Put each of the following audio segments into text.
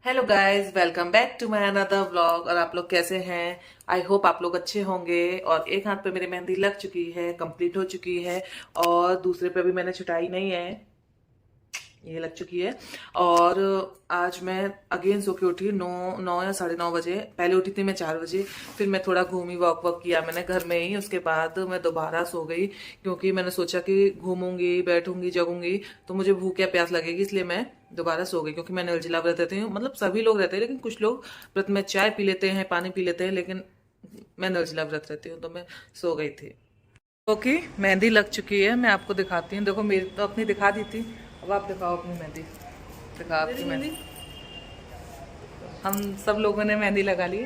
Hello guys, welcome back to my another vlog. और आप लोग कैसे हैं? आई होप आप लोग अच्छे होंगे। और एक हाथ पे मेरी मेहंदी लग चुकी है, कंप्लीट हो चुकी है, और दूसरे पे भी मैंने छुटाई नहीं है, ये लग चुकी है। और आज मैं अगेन सो के उठी 9 या 9:30 बजे। पहले उठी थी मैं 4 बजे, फिर मैं थोड़ा घूमी, वॉक वॉक किया मैंने घर में ही। उसके बाद मैं दोबारा सो गई क्योंकि मैंने सोचा कि घूमूंगी, बैठूंगी, जगूंगी तो मुझे भूख या प्यास लगेगी, इसलिए मैं दोबारा सो गई। क्योंकि मैं निर्जला व्रत रहती हूँ, मतलब सभी लोग रहते हैं, लेकिन कुछ लोग व्रत में चाय पी लेते हैं, पानी पी लेते हैं, लेकिन मैं निर्जला व्रत रहती हूँ, तो मैं सो गई थी। ओके, मेहंदी लग चुकी है, मैं आपको दिखाती हूँ। देखो, मेरी तो अपनी दिखा दी थी, अब आप दिखाओ अपनी मेहंदी। दिखा आपकी मेहंदी। हम सब लोगों ने मेहंदी लगा ली।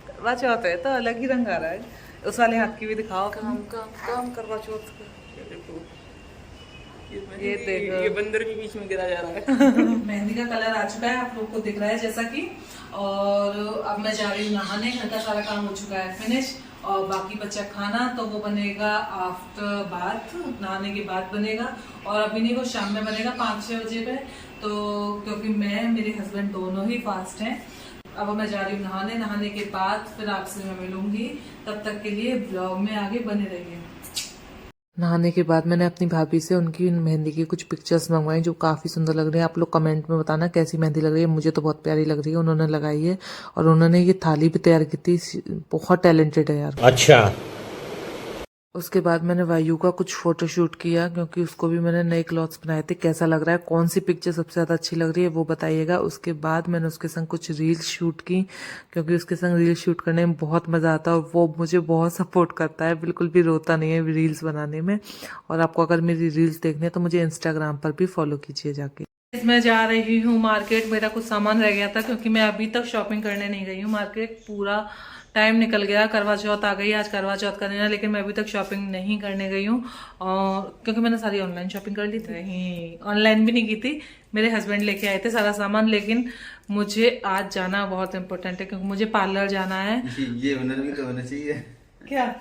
करवा चौथ है तो अलग ही रंग आ रहा है। उस वाले हाथ की भी दिखाओ। काम काम काम करवा चौथ का। ये देखो, ये देखो, ये बंदर के बीच में गिरा जा रहा है। मेहंदी का कलर आ चुका है, आप लोग को दिख रहा है जैसा कि। और अब मैं जा रही हूँ नहाने, घर का सारा काम हो चुका है फिनिश। और बाकी बच्चा खाना तो वो बनेगा आफ्टर बाथ, नहाने के बाद बनेगा। और अभी नहीं, वो शाम में बनेगा 5-6 बजे पे। तो क्योंकि मैं, मेरे हस्बैंड दोनों ही फास्ट हैं। अब मैं जा रही हूँ नहाने, नहाने के बाद फिर आपसे मैं मिलूंगी। तब तक के लिए ब्लॉग में आगे बने रहिए। नहाने के बाद मैंने अपनी भाभी से उनकी मेहंदी की कुछ पिक्चर्स मंगवाई जो काफ़ी सुंदर लग रही है। आप लोग कमेंट में बताना कैसी मेहंदी लग रही है। मुझे तो बहुत प्यारी लग रही है, उन्होंने लगाई है। और उन्होंने ये थाली भी तैयार की थी। बहुत टैलेंटेड है यार। अच्छा। उसके बाद मैंने वायु का कुछ फोटो शूट किया, क्योंकि उसको भी मैंने नए क्लॉथ्स बनाए थे। कैसा लग रहा है, कौन सी पिक्चर सबसे ज़्यादा अच्छी लग रही है वो बताइएगा। उसके बाद मैंने उसके संग कुछ रील्स शूट की, क्योंकि उसके संग रील्स शूट करने में बहुत मज़ा आता है। और वो मुझे बहुत सपोर्ट करता है, बिल्कुल भी रोता नहीं है रील्स बनाने में। और आपको अगर मेरी रील्स देखनी है तो मुझे इंस्टाग्राम पर भी फॉलो कीजिए जाके। मैं जा रही हूँ मार्केट, मेरा कुछ सामान रह गया था, क्योंकि मैं अभी तक शॉपिंग करने नहीं गई हूँ मार्केट। पूरा टाइम निकल गया, करवा चौथ आ गई, आज करवा चौथ का दिन है, लेकिन मैं अभी तक शॉपिंग नहीं करने गई हूँ। और क्योंकि मैंने सारी ऑनलाइन शॉपिंग कर ली थी, नहीं ऑनलाइन भी नहीं की थी। मेरे हस्बैंड लेके आए थे सारा सामान। लेकिन मुझे आज जाना बहुत इंपॉर्टेंट है, क्योंकि मुझे पार्लर जाना है। ये हुनर भी तो होना चाहिए। क्या?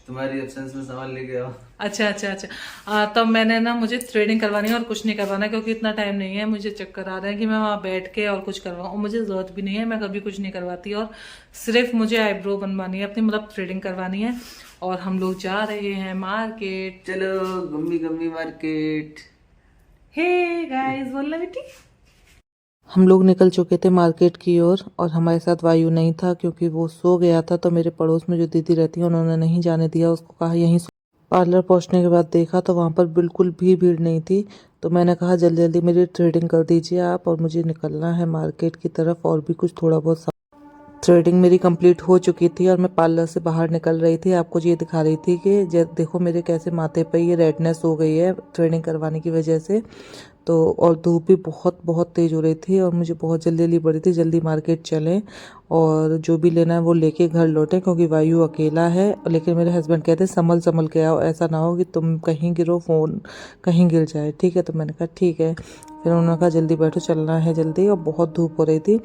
तुम्हारी एब्सेंस में सामान लेके आओ। अच्छा अच्छा अच्छा। तब मैंने ना, मुझे थ्रेडिंग करवानी है और कुछ नहीं करवाना, क्योंकि इतना टाइम नहीं है। मुझे चक्कर आ रहा है कि मैं वहाँ बैठ के और कुछ करवाऊँ, और मुझे जरूरत भी नहीं है, मैं कभी कुछ नहीं करवाती। और सिर्फ मुझे आईब्रो बनवानी है अपनी, मतलब थ्रेडिंग करवानी है। और हम लोग जा रहे हैं मार्केट। चलो gummy gummy market. Hey guys, बोलना बेटी। हम लोग निकल चुके थे मार्केट की ओर, और हमारे साथ वायु नहीं था क्योंकि वो सो गया था। तो मेरे पड़ोस में जो दीदी रहती है, उन्होंने नहीं जाने दिया उसको, कहा यहीं पार्लर पहुंचने के बाद देखा तो वहां पर बिल्कुल भी भीड़ नहीं थी। तो मैंने कहा जल्दी जल्दी मेरी थ्रेडिंग कर दीजिए आप, और मुझे निकलना है मार्केट की तरफ। और भी कुछ थोड़ा बहुत थ्रेडिंग मेरी कंप्लीट हो चुकी थी, और मैं पार्लर से बाहर निकल रही थी। आपको ये दिखा रही थी कि देखो मेरे कैसे माथे पे ये रेडनेस हो गई है थ्रेडिंग करवाने की वजह से। तो और धूप भी बहुत बहुत तेज हो रही थी, और मुझे बहुत जल्दी जल्दी पड़ी थी, जल्दी मार्केट चलें और जो भी लेना है वो लेके घर लौटें, क्योंकि वायु अकेला है। लेकिन मेरे हस्बैंड कहते संभल संभल के आओ, ऐसा ना हो कि तुम कहीं गिरो, फ़ोन कहीं गिर जाए, ठीक है? तो मैंने कहा ठीक है। फिर उन्होंने कहा जल्दी बैठो, चलना है जल्दी, और बहुत धूप हो रही थी।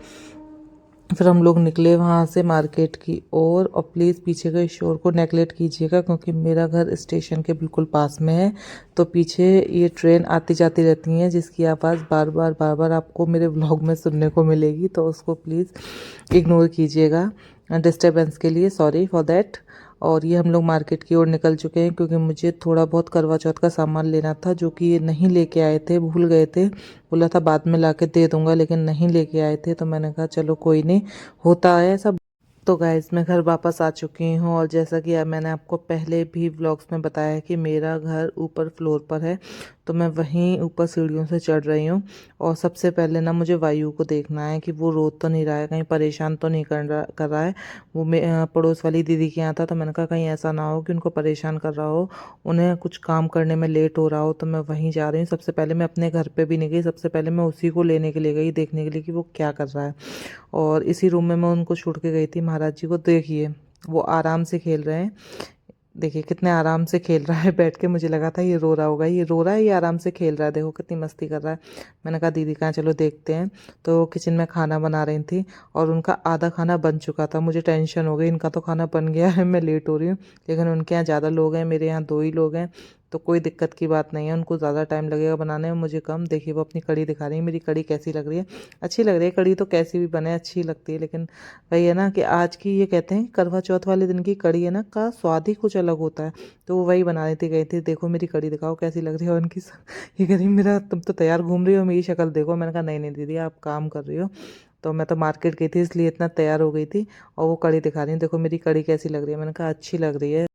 फिर हम लोग निकले वहाँ से मार्केट की ओर। और प्लीज़ पीछे के शोर को नेगलेक्ट कीजिएगा, क्योंकि मेरा घर स्टेशन के बिल्कुल पास में है। तो पीछे ये ट्रेन आती जाती रहती हैं, जिसकी आवाज़ बार बार आपको मेरे व्लॉग में सुनने को मिलेगी, तो उसको प्लीज़ इग्नोर कीजिएगा। डिस्टर्बेंस के लिए सॉरी फॉर दैट। और ये हम लोग मार्केट की ओर निकल चुके हैं, क्योंकि मुझे थोड़ा बहुत करवा चौथ का सामान लेना था, जो कि ये नहीं लेके आए थे, भूल गए थे। बोला था बाद में लाके दे दूंगा, लेकिन नहीं लेके आए थे। तो मैंने कहा चलो कोई नहीं, होता है सब। तो गाइस, मैं घर वापस आ चुकी हूँ, और जैसा कि मैंने आपको पहले भी व्लॉग्स में बताया है कि मेरा घर ऊपर फ्लोर पर है। तो मैं वहीं ऊपर सीढ़ियों से चढ़ रही हूँ। और सबसे पहले ना मुझे वायु को देखना है कि वो रो तो नहीं रहा है, कहीं परेशान तो नहीं कर रहा है। वो पड़ोस वाली दीदी के यहाँ था, तो मैंने कहा कहीं ऐसा ना हो कि उनको परेशान कर रहा हो, उन्हें कुछ काम करने में लेट हो रहा हो। तो मैं वहीं जा रही हूँ। सबसे पहले मैं अपने घर पे भी नहीं गई, सबसे पहले मैं उसी को लेने के लिए गई, देखने के लिए कि वो क्या कर रहा है। और इसी रूम में मैं उनको छोड़ के गई थी। महाराज जी को देखिए, वो आराम से खेल रहे हैं। देखिए कितने आराम से खेल रहा है बैठ के। मुझे लगा था ये रो रहा होगा, ये रो रहा है, ये आराम से खेल रहा है, देखो कितनी मस्ती कर रहा है। मैंने कहा दीदी कहाँ, चलो देखते हैं। तो किचन में खाना बना रही थी, और उनका आधा खाना बन चुका था। मुझे टेंशन हो गई, इनका तो खाना बन गया है, मैं लेट हो रही हूँ, लेकिन उनके यहाँ ज़्यादा लोग हैं, मेरे यहाँ 2 ही लोग हैं। तो कोई दिक्कत की बात नहीं है। उनको ज़्यादा टाइम लगेगा बनाने में, मुझे कम। देखिए वो अपनी कड़ी दिखा रही है। मेरी कड़ी कैसी लग रही है? अच्छी लग रही है। कड़ी तो कैसी भी बने अच्छी लगती है, लेकिन वही है ना कि आज की ये कहते हैं करवा चौथ वाले दिन की कड़ी है ना का स्वाद ही कुछ अलग होता है। तो वो वही बना रही थी, गई थी देखो मेरी कड़ी दिखाओ कैसी लग रही है। और उनकी ये कह रही मेरा तुम तो तैयार घूम रही हो, मेरी शक्ल देखो। मैंने कहा नहीं नहीं दीदी आप काम कर रही हो, तो मैं तो मार्केट गई थी इसलिए इतना तैयार हो गई थी। और वो कड़ी दिखा रही है, देखो मेरी कड़ी कैसी लग रही है। मैंने कहा अच्छी लग रही है।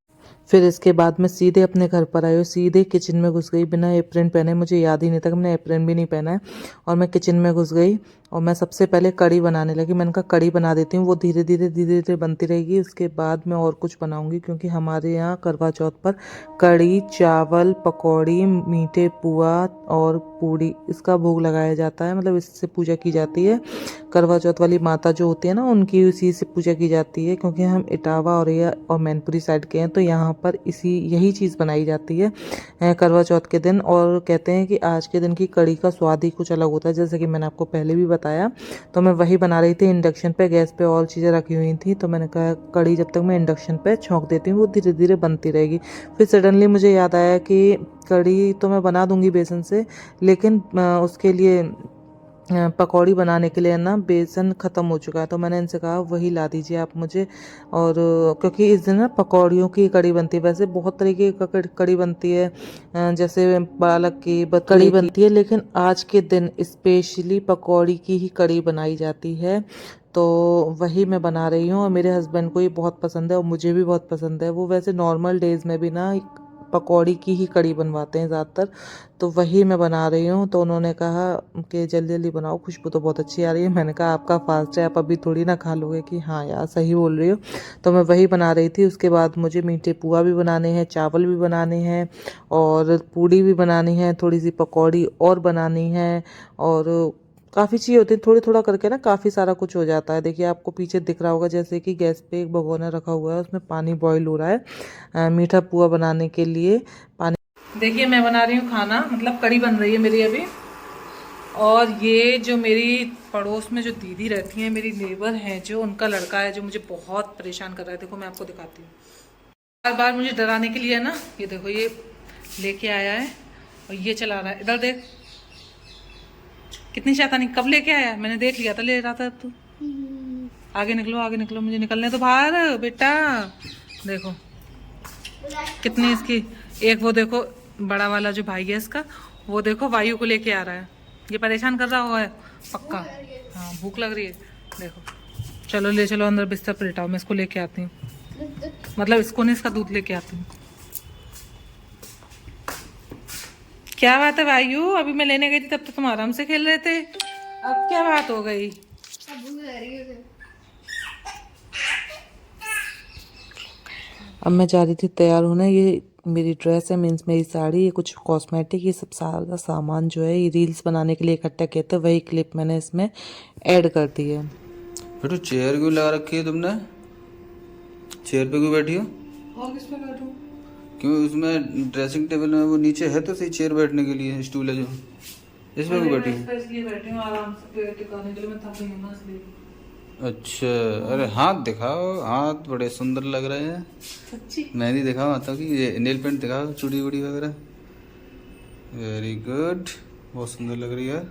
फिर इसके बाद मैं सीधे अपने घर पर आई और सीधे किचन में घुस गई बिना एप्रन पहने। मुझे याद ही नहीं था कि मैंने एप्रन भी नहीं पहना है। और मैं किचन में घुस गई और मैं सबसे पहले कड़ी बनाने लगी। मैंने कहा कड़ी बना देती हूँ, वो धीरे धीरे बनती रहेगी। उसके बाद मैं और कुछ बनाऊंगी, क्योंकि हमारे यहाँ करवा चौथ पर कड़ी, चावल, पकौड़ी, मीठे पुआ और पूड़ी इसका भोग लगाया जाता है। मतलब इससे पूजा की जाती है। करवा चौथ वाली माता जो होती है ना, उनकी उसी से पूजा की जाती है। क्योंकि हम इटावा और मैनपुरी साइड के हैं, तो यहाँ पर यही चीज़ बनाई जाती है करवा चौथ के दिन। और कहते हैं कि आज के दिन की कड़ी का स्वाद ही कुछ अलग होता है, जैसे कि मैंने आपको पहले भी बताया। तो मैं वही बना रही थी इंडक्शन पे, गैस पे और चीज़ें रखी हुई थी। तो मैंने कहा कड़ी जब तक मैं इंडक्शन पे छोंक देती हूँ वो धीरे धीरे बनती रहेगी। फिर सडनली मुझे याद आया कि कड़ी तो मैं बना दूंगी बेसन से, लेकिन उसके लिए पकौड़ी बनाने के लिए ना बेसन ख़त्म हो चुका है। तो मैंने इनसे कहा वही ला दीजिए आप मुझे। और क्योंकि इस दिन ना पकौड़ियों की कड़ी बनती है। वैसे बहुत तरीके की कड़ी बनती है, जैसे पालक की कड़ी बनती है, लेकिन आज के दिन स्पेशली पकौड़ी की ही कड़ी बनाई जाती है। तो वही मैं बना रही हूँ और मेरे हस्बैंड को ये बहुत पसंद है और मुझे भी बहुत पसंद है। वो वैसे नॉर्मल डेज़ में भी ना पकौड़ी की ही कड़ी बनवाते हैं ज़्यादातर। तो वही मैं बना रही हूँ। तो उन्होंने कहा कि जल्दी जल्दी बनाओ, खुशबू तो बहुत अच्छी आ रही है। मैंने कहा आपका फास्ट है, आप अभी थोड़ी ना खा लोगे। कि हाँ यार सही बोल रही हो। तो मैं वही बना रही थी। उसके बाद मुझे मीठे पुआ भी बनाने हैं, चावल भी बनाने हैं और पूड़ी भी बनानी है, थोड़ी सी पकौड़ी और बनानी है। और काफ़ी चीज़ होती है, थोड़ी थोड़ा करके ना काफ़ी सारा कुछ हो जाता है। देखिए आपको पीछे दिख रहा होगा जैसे कि गैस पे एक भगोना रखा हुआ है, उसमें पानी बॉईल हो रहा है मीठा पुआ बनाने के लिए। पानी देखिए मैं बना रही हूँ खाना, मतलब कड़ी बन रही है मेरी अभी। और ये जो मेरी पड़ोस में जो दीदी रहती हैं, मेरी नेबर हैं, जो उनका लड़का है जो मुझे बहुत परेशान कर रहा है। देखो मैं आपको दिखाती हूँ, बार बार मुझे डराने के लिए ना, ये देखो ये लेके आया है और ये चला रहा है। इधर देख कितनी शैतानी, कब लेके आया? मैंने देख लिया था ले रहा था। तू आगे निकलो, मुझे निकलने तो बाहर बेटा। देखो कितनी इसकी, एक वो देखो बड़ा वाला जो भाई है इसका, वो देखो वायु को लेके आ रहा है। ये परेशान कर रहा हुआ है पक्का। हाँ भूख लग रही है। देखो चलो ले चलो अंदर, बिस्तर पर लेटाओ, मैं इसको लेके आती हूँ। मतलब इसको नहीं, इसका दूध लेके आती हूँ। क्या बात है वायु, अभी मैं लेने गई थी तब तो तुम आराम से खेल रहे थे, अब क्या बात हो गई? अब मैं जा रही थी तैयार होने। ये मेरी ड्रेस है, मीन्स मेरी साड़ी, ये कुछ कॉस्मेटिक, ये सब सारा सामान जो है ये रील्स बनाने के लिए इकट्ठा किया था। वही क्लिप मैंने इसमें ऐड कर दी है। बेटू चेयर क्यों लगा रखी है तुमने? चेयर पे क्यों बैठी हो? और किस पे बैठूं? क्यों उसमें ड्रेसिंग टेबल में वो नीचे है तो सही, चेयर बैठने के लिए स्टूल है जो, इस पे क्यों बैठी हो? इसलिए बैठी हूँ आराम से, पेट टिकाने के लिए, मैं थक गई हूँ ना इसलिए। अच्छा, अरे हाथ दिखाओ, हाथ बड़े सुंदर लग रहे हैं। सच्ची? मेहंदी दिखाओ हाथों की, ये नेल पेंट दिखाओ, चूड़ी वूड़ी वगैरह। वेरी गुड, बहुत सुंदर लग रही है,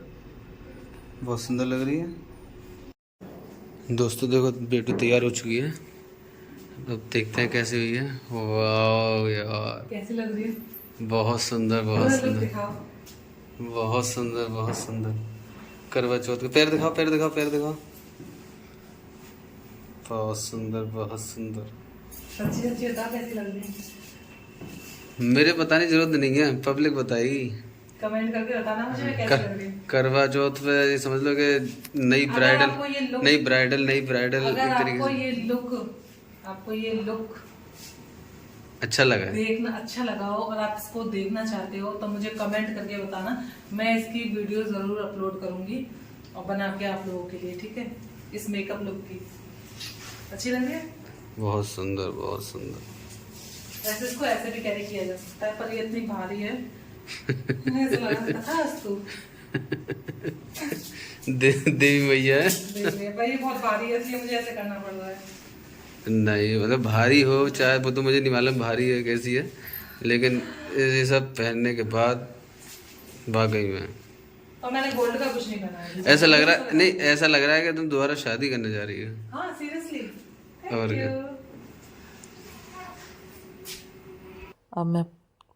बहुत सुंदर लग रही है। दोस्तों देखो बेटू तैयार हो चुकी है, अब देखते हैं कैसी हुई है। वाह यार कैसी लग रही है? बहुत सुंदर, बहुत सुंदर, दिखाओ। बहुत सुंदर, बहुत सुंदर। करवा चौथ के पैर दिखाओ, पैर दिखाओ, पैर दिखाओ। बहुत सुंदर, बहुत सुंदर। सच्ची सच्ची बता कैसी लग रही है? मेरे बताने की जरूरत नहीं है, पब्लिक बताएगी। कमेंट करके बताना मुझे कैसी लग रही है। करवा चौथ पे ये समझ लो कि नई ब्राइडल, नई ब्राइडल, नई ब्राइडल अगर एक तरीके आपको से। ये लुक अच्छा लगा है, देखना अच्छा लगा हो और आप इसको देखना चाहते हो तो मुझे कमेंट करके बताना। मैं इसकी वीडियो जरूर अपलोड करूंगी और बना के आप लोगों के लिए, ठीक है? इस मेकअप लुक की अच्छी लग रही है? बहुत सुंदर, बहुत सुंदर। ऐसे इसको ऐसे भी कैरी किया जा सकता है, पर ये इतनी भारी है ऐसा लगा था तू देवी मैया है। भाई बहुत भारी है इसलिए मुझे ऐसे करना पड़ रहा है। नहीं मतलब भारी हो चाहे, वो तो मुझे नहीं मालूम भारी है कैसी है, लेकिन ये सब पहनने के बाद भाग गई मैं। और मैंने गोल्ड का कुछ नहीं पहना है। ऐसा लग रहा है, नहीं ऐसा लग रहा है कि तुम दोबारा शादी करने जा रही हो। हाँ सीरियसली। और क्या। अब मैं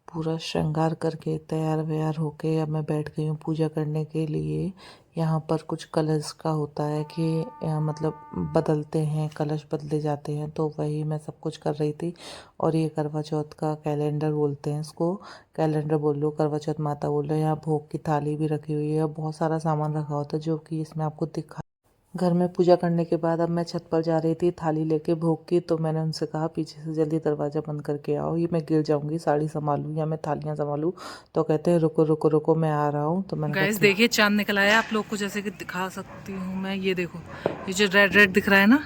पूरा श्रृंगार करके तैयार व्यार होके अब मैं बैठ गई हूँ पूजा करने के लिए। यहाँ पर कुछ कलश का होता है कि मतलब बदलते हैं, कलश बदले जाते हैं, तो वही मैं सब कुछ कर रही थी। और ये करवा चौथ का कैलेंडर बोलते हैं इसको, कैलेंडर बोल लो, करवा चौथ माता बोल लो। यहाँ भोग की थाली भी रखी हुई है, बहुत सारा सामान रखा होता है जो कि इसमें आपको दिखा। घर में पूजा करने के बाद अब मैं छत पर जा रही थी थाली लेके भोग की, तो मैंने उनसे कहा पीछे से जल्दी दरवाज़ा बंद करके आओ, ये मैं गिर जाऊंगी, साड़ी संभालूँ या मैं थालियाँ संभालूँ। तो कहते हैं रुको रुको रुको मैं आ रहा हूँ। तो मैंने कहा गाइस देखिए चांद निकल आया, आप लोग को जैसे कि दिखा सकती हूँ मैं। ये देखो, ये जो रेड रेड दिख रहा है ना,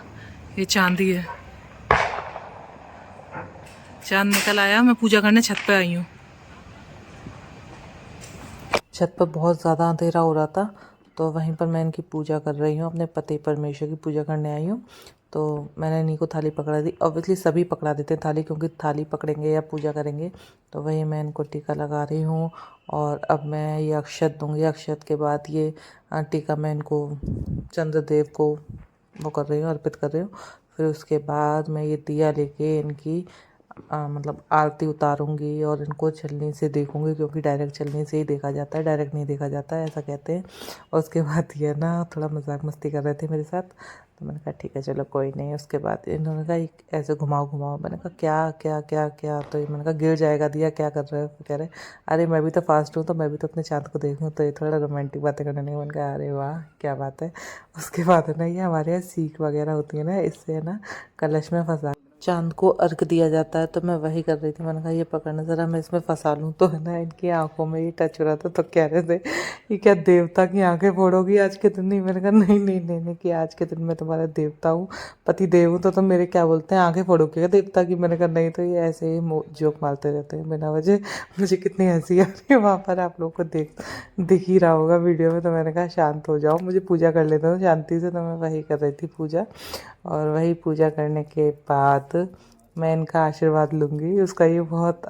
ये चांदी है। चांद निकल आया, मैं पूजा करने छत पे आई हूँ। छत पर बहुत ज़्यादा अंधेरा हो रहा था, तो वहीं पर मैं इनकी पूजा कर रही हूँ, अपने पति परमेश्वर की पूजा करने आई हूँ। तो मैंने इन्हीं को थाली पकड़ा दी। ऑब्वियसली सभी पकड़ा देते हैं थाली, क्योंकि थाली पकड़ेंगे या पूजा करेंगे। तो वही मैं इनको टीका लगा रही हूँ। और अब मैं ये अक्षत दूंगी, अक्षत के बाद ये टीका मैं इनको चंद्रदेव को वो कर रही हूँ, अर्पित कर रही हूँ। फिर उसके बाद मैं ये दिया लेके इनकी मतलब आरती उतारूंगी और इनको चलनी से देखूंगी, क्योंकि डायरेक्ट चलने से ही देखा जाता है, डायरेक्ट नहीं देखा जाता है, ऐसा कहते हैं। और उसके बाद ये ना थोड़ा मजाक मस्ती कर रहे थे मेरे साथ, तो मैंने कहा ठीक है चलो कोई नहीं। उसके बाद इन्होंने कहा ऐसे घुमाओ घुमाओ, मैंने कहा क्या क्या क्या क्या, तो मैंने कहा गिर जाएगा दिया, क्या कर रहे हो। कह रहे अरे मैं भी तो फास्ट हूँ, तो मैं भी तो अपने चाँद को देखूँ। तो ये थोड़ा रोमांटिक बातें करने लगे। मैंने कहा अरे वाह क्या बात है। उसके बाद है ना ये हमारे यहाँ सीख वगैरह होती है ना, इससे है ना कलश में फंसा चांद को अर्घ दिया जाता है, तो मैं वही कर रही थी। मैंने कहा ये पकड़ना ज़रा, मैं इसमें फंसा लूँ। तो है ना इनकी आंखों में ये टच हो रहा था, तो कह रहे थे ये क्या देवता की आंखें फोड़ोगी आज के दिन। नहीं, मैंने कहा नहीं नहीं नहीं नहीं, कि आज के दिन मैं तुम्हारा देवता हूँ, पति देव हूँ, तो तुम मेरे क्या बोलते हैं आंखें फोड़ोगे क्या देवता की। मैंने कहा नहीं। तो ये ऐसे ही जोक मारते रहते हैं बिना वजह। मुझे कितनी हंसी आ रही है वहाँ पर, आप लोग को दिख ही रहा होगा वीडियो में। तो मैंने कहा शांत हो जाओ, मुझे पूजा कर लेते हो शांति से। तो मैं वही कर रही थी पूजा। और वही पूजा करने के बाद मैं इनका आशीर्वाद लूँगी। उसका ये बहुत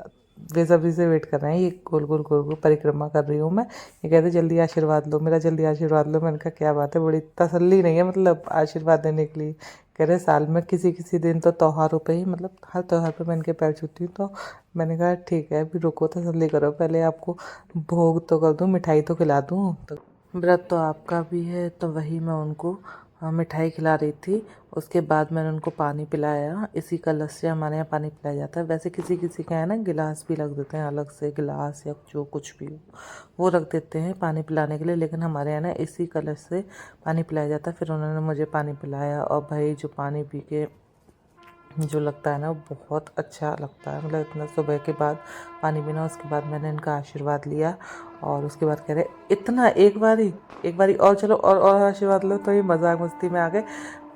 बेसब्री से वेट कर रहे हैं, ये गोल गोल गोल गोल परिक्रमा कर रही हूँ मैं। ये कहते जल्दी आशीर्वाद लो मेरा, जल्दी आशीर्वाद लो। मैंने कहा क्या बात है, बड़ी तसल्ली नहीं है मतलब आशीर्वाद देने के लिए। कह रहे साल में किसी किसी दिन तो त्योहारों पे ही, मतलब हर त्योहार पे मैं इनके पैर छूती हूँ। तो मैंने कहा ठीक है अभी रुको, तसल्ली करो, पहले आपको भोग तो कर दूँ, मिठाई तो खिला दूँ। तो व्रत तो आपका भी है, तो वही मैं उनको मिठाई खिला रही थी। उसके बाद मैंने उनको पानी पिलाया। इसी कलश से हमारे यहाँ पानी पिलाया जाता है। वैसे किसी किसी का है ना गिलास भी रख देते हैं, अलग से गिलास या जो कुछ भी हो वो रख देते हैं पानी पिलाने के लिए, लेकिन हमारे यहाँ ना इसी कलश से पानी पिलाया जाता है। फिर उन्होंने मुझे पानी पिलाया, और भाई जो पानी पी के जो लगता है ना वो बहुत अच्छा लगता है, मतलब इतना सुबह के बाद पानी पीना। उसके बाद मैंने इनका आशीर्वाद लिया, और उसके बाद कह रहे इतना एक बारी और चलो और आशीर्वाद लो। तो ये मजाक मस्ती में आ गए।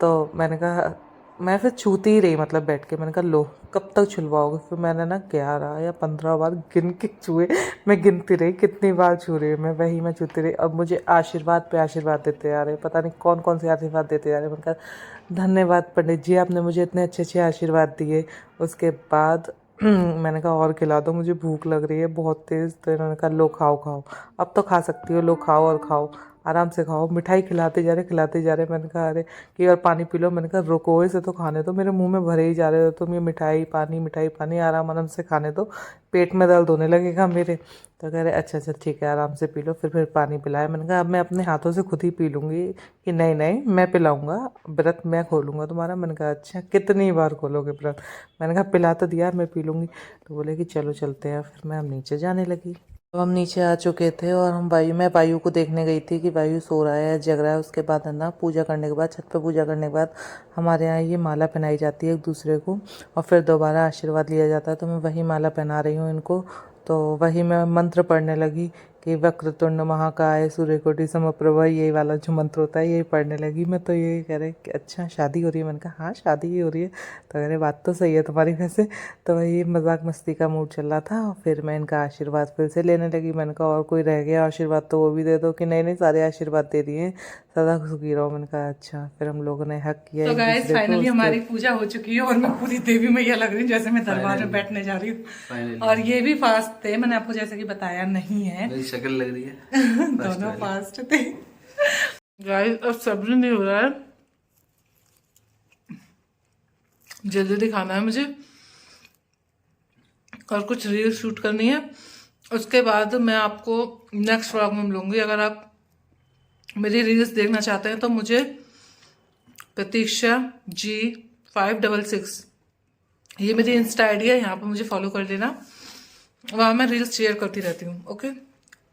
तो मैंने कहा मैं फिर छूती ही रही, मतलब बैठ के। मैंने कहा लो कब तक छुलवाओगे। फिर मैंने ना 11 या 15 बार गिन के छुए। मैं गिनती रही कितनी बार छू रही हूँ मैं, वही मैं छूती रही। अब मुझे आशीर्वाद पे आशीर्वाद देते आ रहे, पता नहीं कौन कौन से आशीर्वाद देते जा रहे। मैंने कहा धन्यवाद पंडित जी, आपने मुझे इतने अच्छे अच्छे आशीर्वाद दिए। उसके बाद मैंने कहा और खिला दो, मुझे भूख लग रही है बहुत तेज़। तो इन्होंने कहा लो खाओ खाओ, अब तो खा सकती हो, लो खाओ और खाओ, आराम से खाओ। मिठाई खिलाते जा रहे। मैंने कहा अरे कि और पानी पी लो। मैंने कहा रुको इसे तो खाने दो, मेरे मुंह में भरे ही जा रहे हो तुम, ये मिठाई पानी आराम आराम से खाने दो, पेट में दर्द होने लगेगा मेरे। तो कह रहे अच्छा ठीक है आराम से पी लो। फिर पानी पिलाया। मैंने कहा अब मैं अपने हाथों से खुद ही पी लूँगी। कि नहीं नहीं मैं पिलाऊंगा, व्रत मैं खोलूँगा तुम्हारा। मैंने कहा अच्छा कितनी बार खोलोगे व्रत। मैंने कहा पिला तो दिया, मैं पी लूँगी। तो बोले कि चलो चलते हैं। फिर मैं अब नीचे जाने लगी। तो हम नीचे आ चुके थे, और हम मैं वायु को देखने गई थी कि वायु सो रहा है जग रहा है। उसके बाद है ना पूजा करने के बाद, छत पर पूजा करने के बाद हमारे यहाँ ये माला पहनाई जाती है एक दूसरे को, और फिर दोबारा आशीर्वाद लिया जाता है। तो मैं वही माला पहना रही हूँ इनको। तो वही मैं मंत्र पढ़ने लगी कि वक्रतुंड महाकाय सूर्यकोटि समप्रभा, यही वाला जो मंत्र होता है यही पढ़ने लगी मैं। तो यही कह रहे कि अच्छा शादी हो रही है। मैंने कहा हाँ शादी ही हो रही है। तो कह रहे बात तो सही है तुम्हारी वैसे। तो वही मजाक मस्ती का मूड चल रहा था। और फिर मैं इनका आशीर्वाद फिर से लेने लगी। मैंने कहा और कोई रह गया आशीर्वाद तो वो भी दे दो, कि नहीं नहीं सारे आशीर्वाद दे दिए, सदा सुखी रहो। मैंने कहा अच्छा। फिर हम लोगों ने हक किया तो एक गाइस दूसरे को। फाइनली उसके हमारी पूजा हो चुकी है और मैं पूरी देवी मैया लग रही हूँ, जैसे मैं दरबार में बैठने जा रही हूँ। और ये भी फास्ट थे, मैंने आपको जैसे कि बताया नहीं है। मेरी शक्ल लग रही है दोनों फास्ट थे। गाइस अब सब्र नहीं हो रहा है, जल्दी जल्दी खाना है मुझे और कुछ रील शूट करनी है। उसके बाद मैं आपको नेक्स्ट व्लॉग में मिलूंगी। अगर आप मेरी रील्स देखना चाहते हैं तो मुझे प्रतीक्षा G566 ये मेरी इंस्टा आईडी है, यहाँ पर मुझे फॉलो कर लेना। वहाँ मैं रील्स शेयर करती रहती हूँ। ओके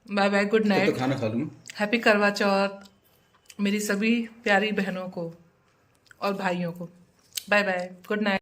बाय बाय, गुड तो नाइट, खाना खा लूँ। हैप्पी करवा चौथ मेरी सभी प्यारी बहनों को और भाइयों को। Bye bye, good night.